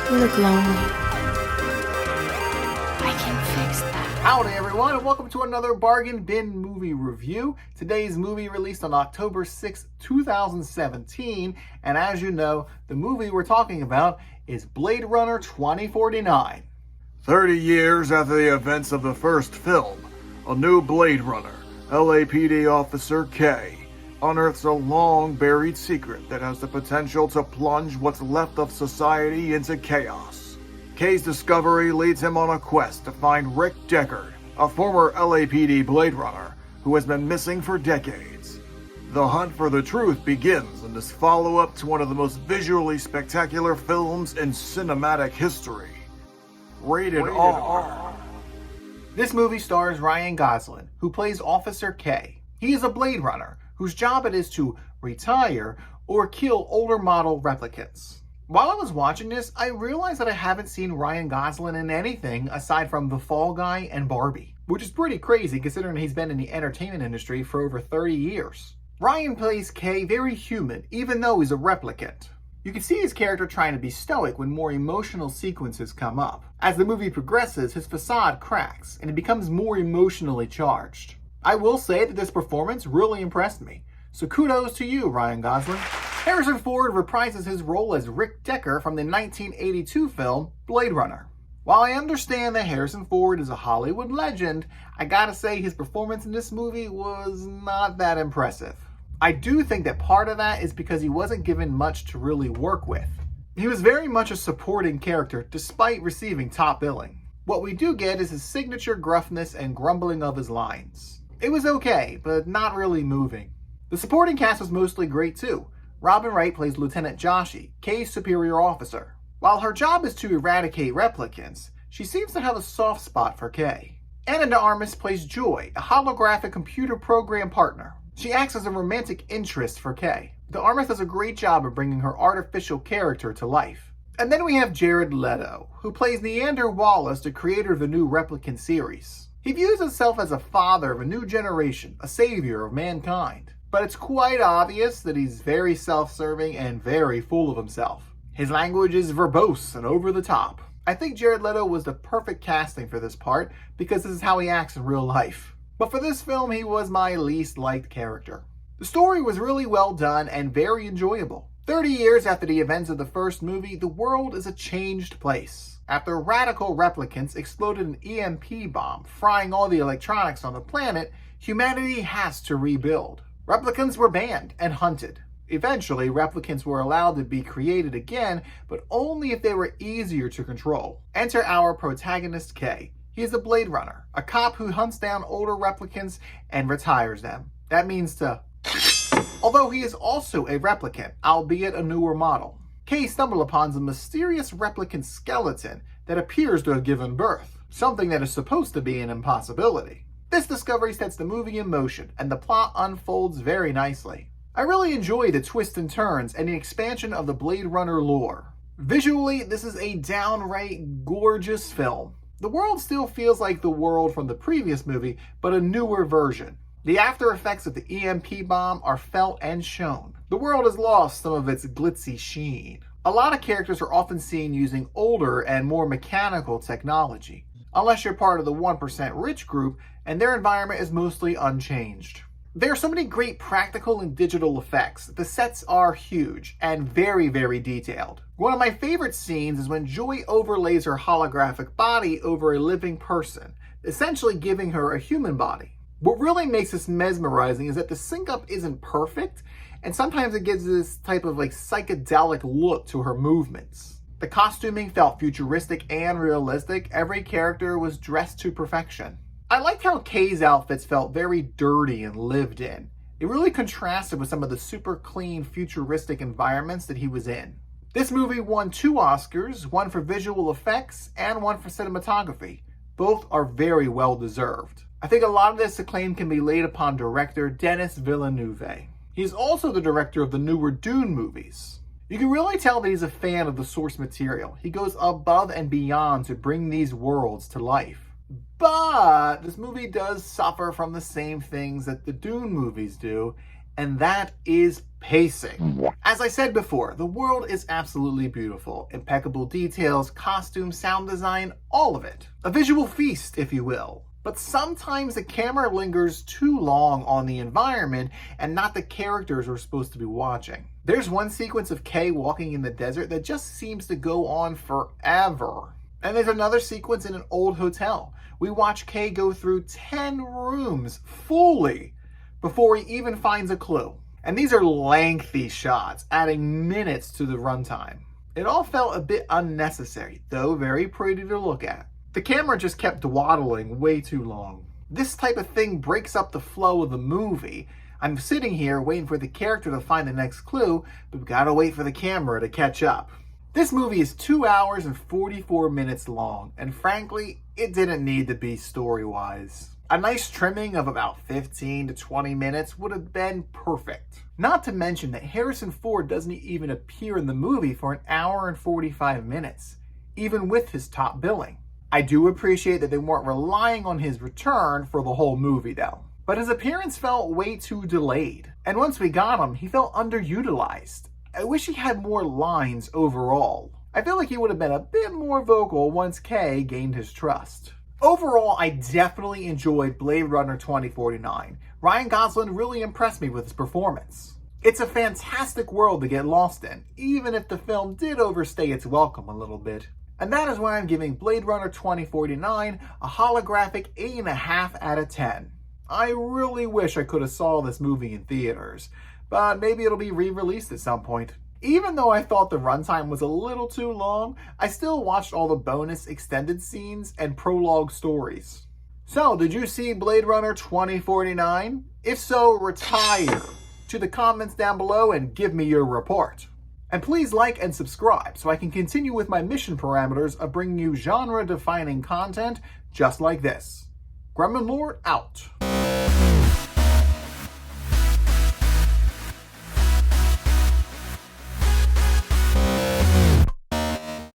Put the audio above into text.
You look lonely. I can fix that. Howdy everyone, and welcome to another Bargain Bin movie review. Today's movie released on October 6, 2017, and as you know, the movie we're talking about is Blade Runner 2049. 30 years after the events of the first film, a new Blade Runner, LAPD Officer K, unearths a long-buried secret that has the potential to plunge what's left of society into chaos. K's discovery leads him on a quest to find Rick Deckard, a former LAPD Blade Runner who has been missing for decades. The hunt for the truth begins in this follow-up to one of the most visually spectacular films in cinematic history. Rated R. This movie stars Ryan Gosling, who plays Officer K. He is a Blade Runner whose job it is to retire or kill older model replicants. While I was watching this, I realized that I haven't seen Ryan Gosling in anything aside from The Fall Guy and Barbie, which is pretty crazy considering he's been in the entertainment industry for over 30 years. Ryan plays K very human, even though he's a replicant. You can see his character trying to be stoic when more emotional sequences come up. As the movie progresses, his facade cracks, and it becomes more emotionally charged. I will say that this performance really impressed me, so kudos to you, Ryan Gosling. Harrison Ford reprises his role as Rick Deckard from the 1982 film Blade Runner. While I understand that Harrison Ford is a Hollywood legend, I gotta say his performance in this movie was not that impressive. I do think that part of that is because he wasn't given much to really work with. He was very much a supporting character despite receiving top billing. What we do get is his signature gruffness and grumbling of his lines. It was okay, but not really moving. The supporting cast was mostly great too. Robin Wright plays Lieutenant Joshi, K's superior officer. While her job is to eradicate replicants, she seems to have a soft spot for K. Ana de Armas plays Joy, a holographic computer program partner. She acts as a romantic interest for K. De Armas does a great job of bringing her artificial character to life. And then we have Jared Leto, who plays Neander Wallace, the creator of the new Replicant series. He views himself as a father of a new generation, a savior of mankind. But it's quite obvious that he's very self-serving and very full of himself. His language is verbose and over the top. I think Jared Leto was the perfect casting for this part because this is how he acts in real life. But for this film, he was my least liked character. The story was really well done and very enjoyable. 30 years after the events of the first movie, the world is a changed place. After radical replicants exploded an EMP bomb, frying all the electronics on the planet, humanity has to rebuild. Replicants were banned and hunted. Eventually, replicants were allowed to be created again, but only if they were easier to control. Enter our protagonist K. He is a Blade Runner, a cop who hunts down older replicants and retires them. That means to... Although he is also a replicant, albeit a newer model. K stumbled upon a mysterious replicant skeleton that appears to have given birth, something that is supposed to be an impossibility. This discovery sets the movie in motion, and the plot unfolds very nicely. I really enjoy the twists and turns and the expansion of the Blade Runner lore. Visually, this is a downright gorgeous film. The world still feels like the world from the previous movie, but a newer version. The after effects of the EMP bomb are felt and shown. The world has lost some of its glitzy sheen. A lot of characters are often seen using older and more mechanical technology, unless you're part of the 1% rich group and their environment is mostly unchanged. There are so many great practical and digital effects. The sets are huge and very, very detailed. One of my favorite scenes is when Joy overlays her holographic body over a living person, essentially giving her a human body. What really makes this mesmerizing is that the sync-up isn't perfect, and sometimes it gives this type of psychedelic look to her movements. The costuming felt futuristic and realistic. Every character was dressed to perfection. I liked how K's outfits felt very dirty and lived in. It really contrasted with some of the super clean, futuristic environments that he was in. This movie won 2 Oscars, one for visual effects and one for cinematography. Both are very well deserved. I think a lot of this acclaim can be laid upon director Denis Villeneuve. He's also the director of the newer Dune movies. You can really tell that he's a fan of the source material. He goes above and beyond to bring these worlds to life. But this movie does suffer from the same things that the Dune movies do, and that is Pacing. As I said before, the world is absolutely beautiful. Impeccable details, costumes, sound design, all of it. A visual feast, if you will. But sometimes the camera lingers too long on the environment and not the characters we're supposed to be watching. There's one sequence of Kay walking in the desert that just seems to go on forever. And there's another sequence in an old hotel. We watch Kay go through 10 rooms fully before he even finds a clue. And these are lengthy shots, adding minutes to the runtime. It all felt a bit unnecessary, though very pretty to look at. The camera just kept dawdling way too long. This type of thing breaks up the flow of the movie. I'm sitting here waiting for the character to find the next clue, but we've got to wait for the camera to catch up. This movie is 2 hours and 44 minutes long, and frankly, it didn't need to be story-wise. A nice trimming of about 15 to 20 minutes would have been perfect. Not to mention that Harrison Ford doesn't even appear in the movie for an hour and 45 minutes, even with his top billing. I do appreciate that they weren't relying on his return for the whole movie though. But his appearance felt way too delayed. And once we got him, he felt underutilized. I wish he had more lines overall. I feel like he would have been a bit more vocal once Kay gained his trust. Overall, I definitely enjoyed Blade Runner 2049. Ryan Gosling really impressed me with his performance. It's a fantastic world to get lost in, even if the film did overstay its welcome a little bit. And that is why I'm giving Blade Runner 2049 a holographic 8.5 out of 10. I really wish I could have saw this movie in theaters, but maybe it'll be re-released at some point. Even though I thought the runtime was a little too long, I still watched all the bonus extended scenes and prologue stories. So, did you see Blade Runner 2049? If so, retire to the comments down below and give me your report. And please like and subscribe so I can continue with my mission parameters of bringing you genre-defining content just like this. Gremlin Lord out.